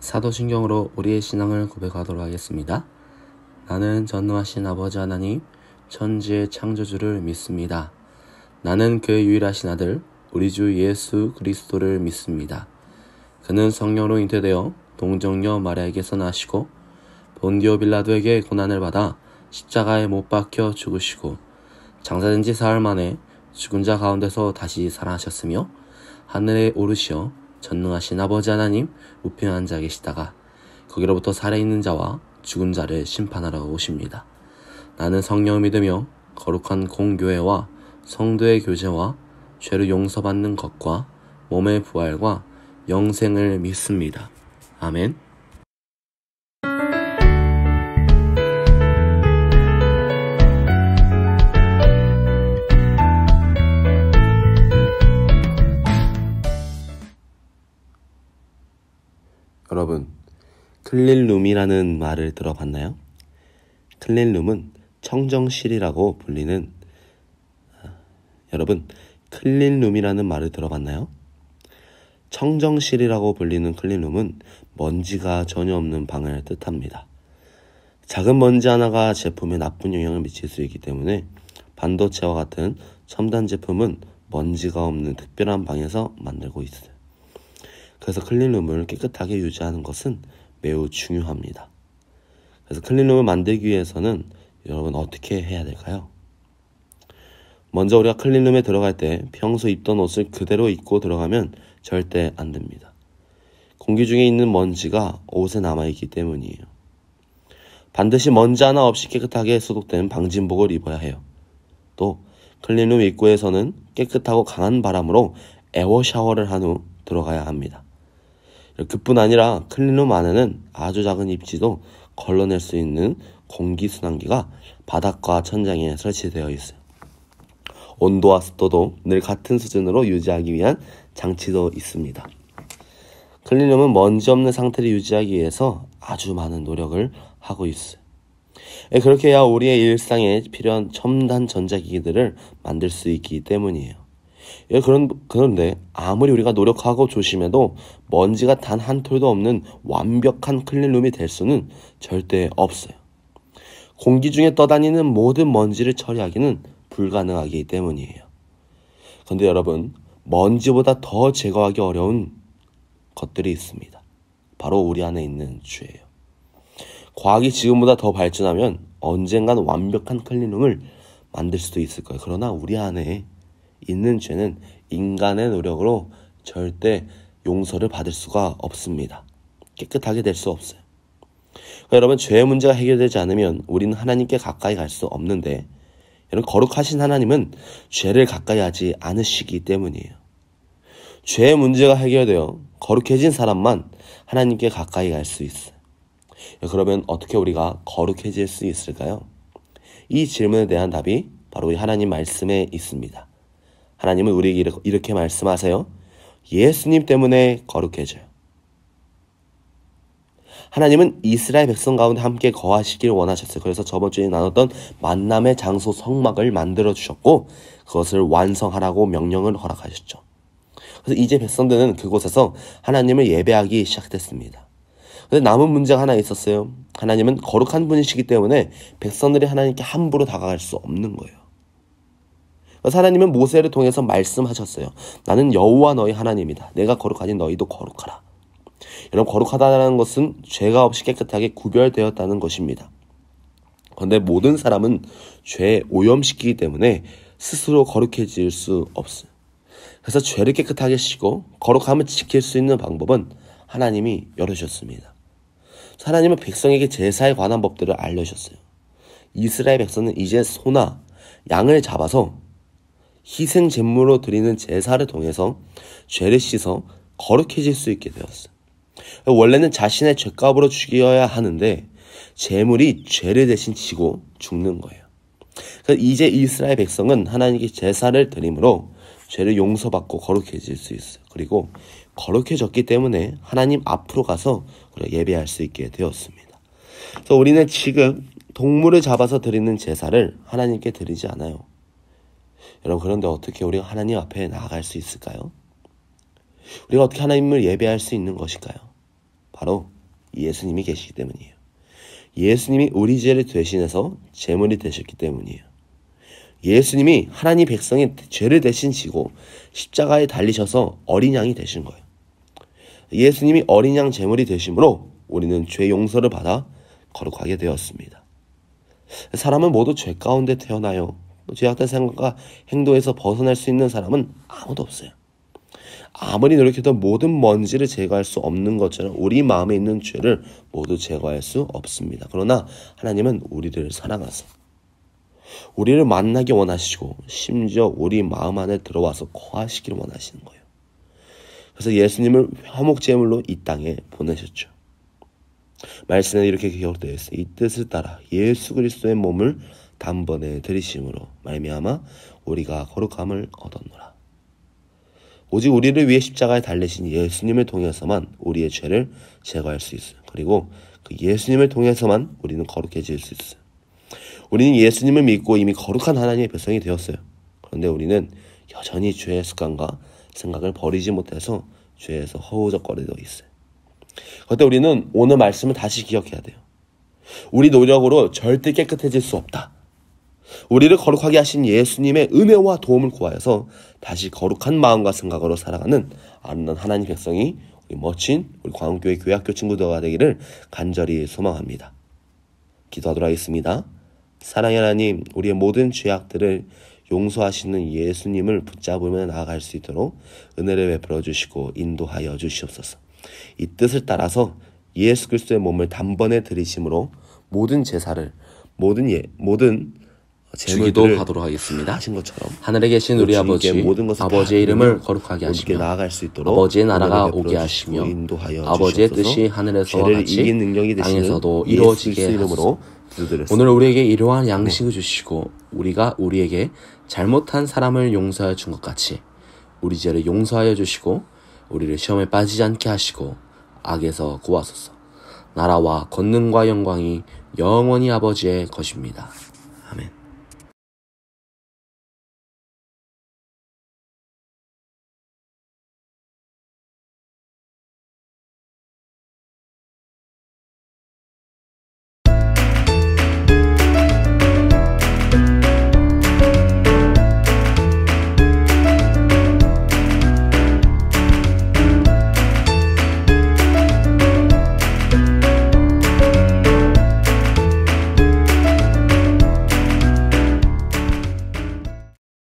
사도신경으로 우리의 신앙을 고백하도록 하겠습니다. 나는 전능하신 아버지 하나님, 천지의 창조주를 믿습니다. 나는 그의 유일하신 아들, 우리 주 예수 그리스도를 믿습니다. 그는 성령으로 잉태되어 동정녀 마리아에게서 나시고 본디오 빌라도에게 고난을 받아 십자가에 못 박혀 죽으시고 장사된 지 사흘 만에 죽은 자 가운데서 다시 살아나셨으며 하늘에 오르시어 전능하신 아버지 하나님 우편에 앉아 계시다가 거기로부터 살아있는 자와 죽은 자를 심판하러 오십니다. 나는 성령을 믿으며 거룩한 공교회와 성도의 교제와 죄를 용서받는 것과 몸의 부활과 영생을 믿습니다. 아멘. 여러분, 클린룸이라는 말을 들어봤나요? 클린룸은 청정실이라고 불리는 여러분, 클린룸이라는 말을 들어봤나요? 청정실이라고 불리는 클린룸은 먼지가 전혀 없는 방을 뜻합니다. 작은 먼지 하나가 제품에 나쁜 영향을 미칠 수 있기 때문에 반도체와 같은 첨단 제품은 먼지가 없는 특별한 방에서 만들고 있어요. 그래서 클린룸을 깨끗하게 유지하는 것은 매우 중요합니다. 그래서 클린룸을 만들기 위해서는 여러분 어떻게 해야 될까요? 먼저 우리가 클린룸에 들어갈 때 평소 입던 옷을 그대로 입고 들어가면 절대 안 됩니다. 공기 중에 있는 먼지가 옷에 남아있기 때문이에요. 반드시 먼지 하나 없이 깨끗하게 소독된 방진복을 입어야 해요. 또 클린룸 입구에서는 깨끗하고 강한 바람으로 에어 샤워를 한 후 들어가야 합니다. 그뿐 아니라 클린룸 안에는 아주 작은 입지도 걸러낼 수 있는 공기순환기가 바닥과 천장에 설치되어 있어요. 온도와 습도도 늘 같은 수준으로 유지하기 위한 장치도 있습니다. 클린룸은 먼지 없는 상태를 유지하기 위해서 아주 많은 노력을 하고 있어요. 그렇게 해야 우리의 일상에 필요한 첨단 전자기기들을 만들 수 있기 때문이에요. 그런데 아무리 우리가 노력하고 조심해도 먼지가 단 한 톨도 없는 완벽한 클린룸이 될 수는 절대 없어요. 공기 중에 떠다니는 모든 먼지를 처리하기는 불가능하기 때문이에요. 그런데 여러분, 먼지보다 더 제거하기 어려운 것들이 있습니다. 바로 우리 안에 있는 죄예요. 과학이 지금보다 더 발전하면 언젠간 완벽한 클린룸을 만들 수도 있을 거예요. 그러나 우리 안에 있는 죄는 인간의 노력으로 절대 용서를 받을 수가 없습니다. 깨끗하게 될 수 없어요. 그러니까 여러분, 죄의 문제가 해결되지 않으면 우리는 하나님께 가까이 갈 수 없는데, 여러분, 거룩하신 하나님은 죄를 가까이 하지 않으시기 때문이에요. 죄의 문제가 해결되어 거룩해진 사람만 하나님께 가까이 갈 수 있어요. 그러면 어떻게 우리가 거룩해질 수 있을까요? 이 질문에 대한 답이 바로 우리 하나님 말씀에 있습니다. 하나님은 우리에게 이렇게 말씀하세요. 예수님 때문에 거룩해져요. 하나님은 이스라엘 백성 가운데 함께 거하시길 원하셨어요. 그래서 저번 주에 나눴던 만남의 장소 성막을 만들어 주셨고 그것을 완성하라고 명령을 허락하셨죠. 그래서 이제 백성들은 그곳에서 하나님을 예배하기 시작됐습니다. 그런데 남은 문제가 하나 있었어요. 하나님은 거룩한 분이시기 때문에 백성들이 하나님께 함부로 다가갈 수 없는 거예요. 그래서 하나님은 모세를 통해서 말씀하셨어요. 나는 여호와 너희 하나님이다. 내가 거룩하니 너희도 거룩하라. 여러분, 거룩하다는 것은 죄가 없이 깨끗하게 구별되었다는 것입니다. 그런데 모든 사람은 죄에 오염시키기 때문에 스스로 거룩해질 수 없어요. 그래서 죄를 깨끗하게 씻고 거룩함을 지킬 수 있는 방법은 하나님이 열어주셨습니다. 하나님은 백성에게 제사에 관한 법들을 알려주셨어요. 이스라엘 백성은 이제 소나 양을 잡아서 희생 제물로 드리는 제사를 통해서 죄를 씻어 거룩해질 수 있게 되었어요. 원래는 자신의 죄값으로 죽여야 하는데 제물이 죄를 대신 지고 죽는 거예요. 그래서 이제 이스라엘 백성은 하나님께 제사를 드림으로 죄를 용서받고 거룩해질 수 있어요. 그리고 거룩해졌기 때문에 하나님 앞으로 가서 예배할 수 있게 되었습니다. 그래서 우리는 지금 동물을 잡아서 드리는 제사를 하나님께 드리지 않아요. 여러분, 그런데 어떻게 우리가 하나님 앞에 나아갈 수 있을까요? 우리가 어떻게 하나님을 예배할 수 있는 것일까요? 바로 예수님이 계시기 때문이에요. 예수님이 우리 죄를 대신해서 제물이 되셨기 때문이에요. 예수님이 하나님 백성의 죄를 대신 지고 십자가에 달리셔서 어린 양이 되신 거예요. 예수님이 어린 양 제물이 되심으로 우리는 죄 용서를 받아 거룩하게 되었습니다. 사람은 모두 죄 가운데 태어나요. 죄악된 생각과 행동에서 벗어날 수 있는 사람은 아무도 없어요. 아무리 노력해도 모든 먼지를 제거할 수 없는 것처럼 우리 마음에 있는 죄를 모두 제거할 수 없습니다. 그러나 하나님은 우리를 사랑하사 우리를 만나기 원하시고 심지어 우리 마음 안에 들어와서 거하시기를 원하시는 거예요. 그래서 예수님을 화목제물로 이 땅에 보내셨죠. 말씀에 이렇게 기록되어 있어요. 이 뜻을 따라 예수 그리스도의 몸을 단번에 들이심으로 말미암아 우리가 거룩함을 얻었노라. 오직 우리를 위해 십자가에 달리신 예수님을 통해서만 우리의 죄를 제거할 수 있어요. 그리고 그 예수님을 통해서만 우리는 거룩해질 수 있어요. 우리는 예수님을 믿고 이미 거룩한 하나님의 백성이 되었어요. 그런데 우리는 여전히 죄의 습관과 생각을 버리지 못해서 죄에서 허우적거리고 있어요. 그런데 우리는 오늘 말씀을 다시 기억해야 돼요. 우리 노력으로 절대 깨끗해질 수 없다. 우리를 거룩하게 하신 예수님의 은혜와 도움을 구하여서 다시 거룩한 마음과 생각으로 살아가는 아름다운 하나님 백성이 우리 멋진 우리 광교회 교회학교 친구들과 되기를 간절히 소망합니다. 기도하도록 하겠습니다. 사랑의 하나님, 우리의 모든 죄악들을 용서하시는 예수님을 붙잡으며 나아갈 수 있도록 은혜를 베풀어 주시고 인도하여 주시옵소서. 이 뜻을 따라서 예수 그리스도의 몸을 단번에 들이심으로 모든 제사를 모든 주기도 하도록 하겠습니다. 하신 것처럼 하늘에 계신 우리 아버지, 아버지의 이름을 거룩하게 하시며 나아갈 수 있도록 아버지의 나라가 오게 하시며 아버지의 뜻이 하늘에서와 같이 땅에서도 이루어지게 하소서. 오늘 우리에게 이러한 양식을 주시고 우리가 우리에게 잘못한 사람을 용서하여 준 것 같이 우리 죄를 용서하여 주시고 우리를 시험에 빠지지 않게 하시고 악에서 구하소서. 나라와 권능과 영광이 영원히 아버지의 것입니다.